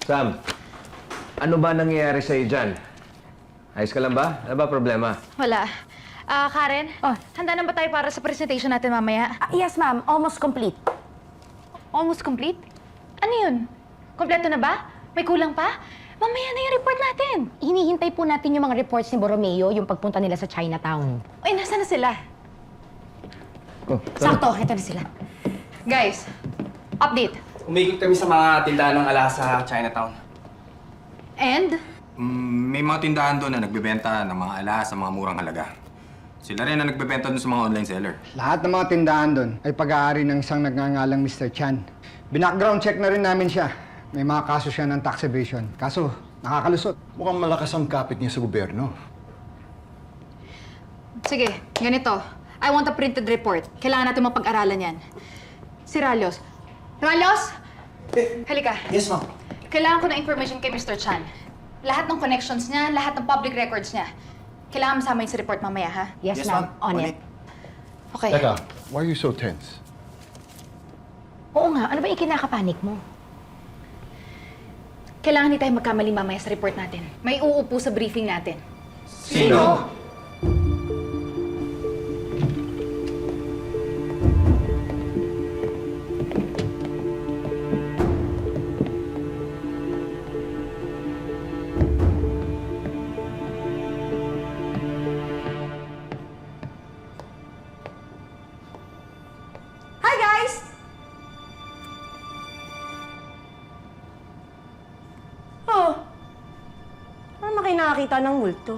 Sam, ano ba nangyayari sa'yo dyan? Ayos ka lang ba? Ano ba problema? Wala. Karen, handa na ba tayo para sa presentation natin mamaya? Yes, ma'am. Almost complete. Almost complete? Ano yun? Kompleto na ba? May kulang pa? Mamaya na yung report natin. Hinihintay po natin yung mga reports ni Borromeo, yung pagpunta nila sa Chinatown. Uy, nasaan na sila? Oh, Sakto, eto na sila. Guys, update. Umikot kami sa mga tindahan ng alahas sa Chinatown. And? May mga tindahan doon na nagbebenta ng mga alahas sa mga murang halaga. Sila rin na nagbebenta doon sa mga online seller. Lahat ng mga tindahan doon ay pag-aari ng isang nagngangalang Mr. Chan. Binackground check na rin namin siya. May mga kaso siya ng tax evasion. Kaso, nakakalusot. Mukhang malakas ang kapit niya sa gobyerno. Sige, ganito. I want a printed report. Kailangan natin mapag-aralan yan. Si Ralios. Ralios! Halika. Yes, ma'am. Kailangan ko ng information kay Mr. Chan. Lahat ng connections niya, lahat ng public records niya. Kailangan masama yun sa report mamaya, ha? Yes, Yes, ma'am. ma'am. On On it. it. Okay. Teka, why are you so tense? Oo nga, ano ba yung kinakapanik mo? Kailangan hindi tayo magkamali mamaya sa report natin. May uupo sa briefing natin. Sino? Hi, guys! Oh, paano kayo nakakita ng multo?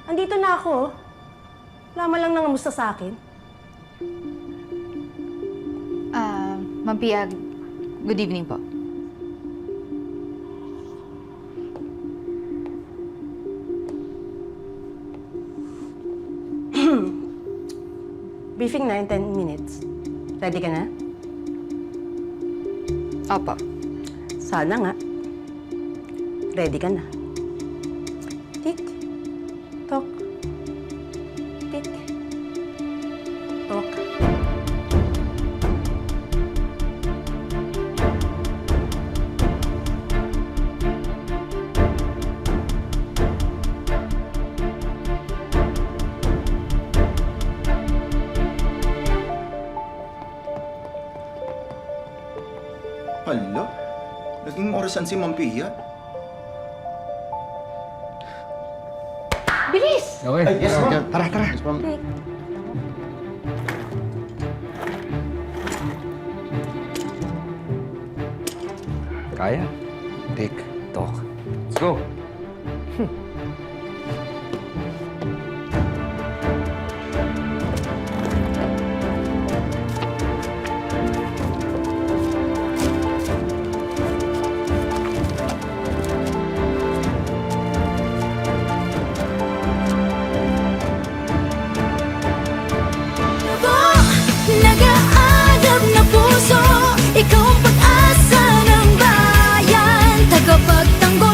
Andito na ako. Wala man lang nangamusta sa akin. Ma'am Pia, good evening po. Briefing na in 10 minutes. Ready ka na? Opo. Sana nga. Ready ka na. Tik. Tok. Tik. Tok. Hala? Naging orasan si Ma'am Pia? Bilis! Okay. Yes, ma'am. Tara, tara. Kaya? Tick, tock. Let's go. Nag-aadab na puso, ikaw ang pag-asa ng bayan, tagapagtanggol.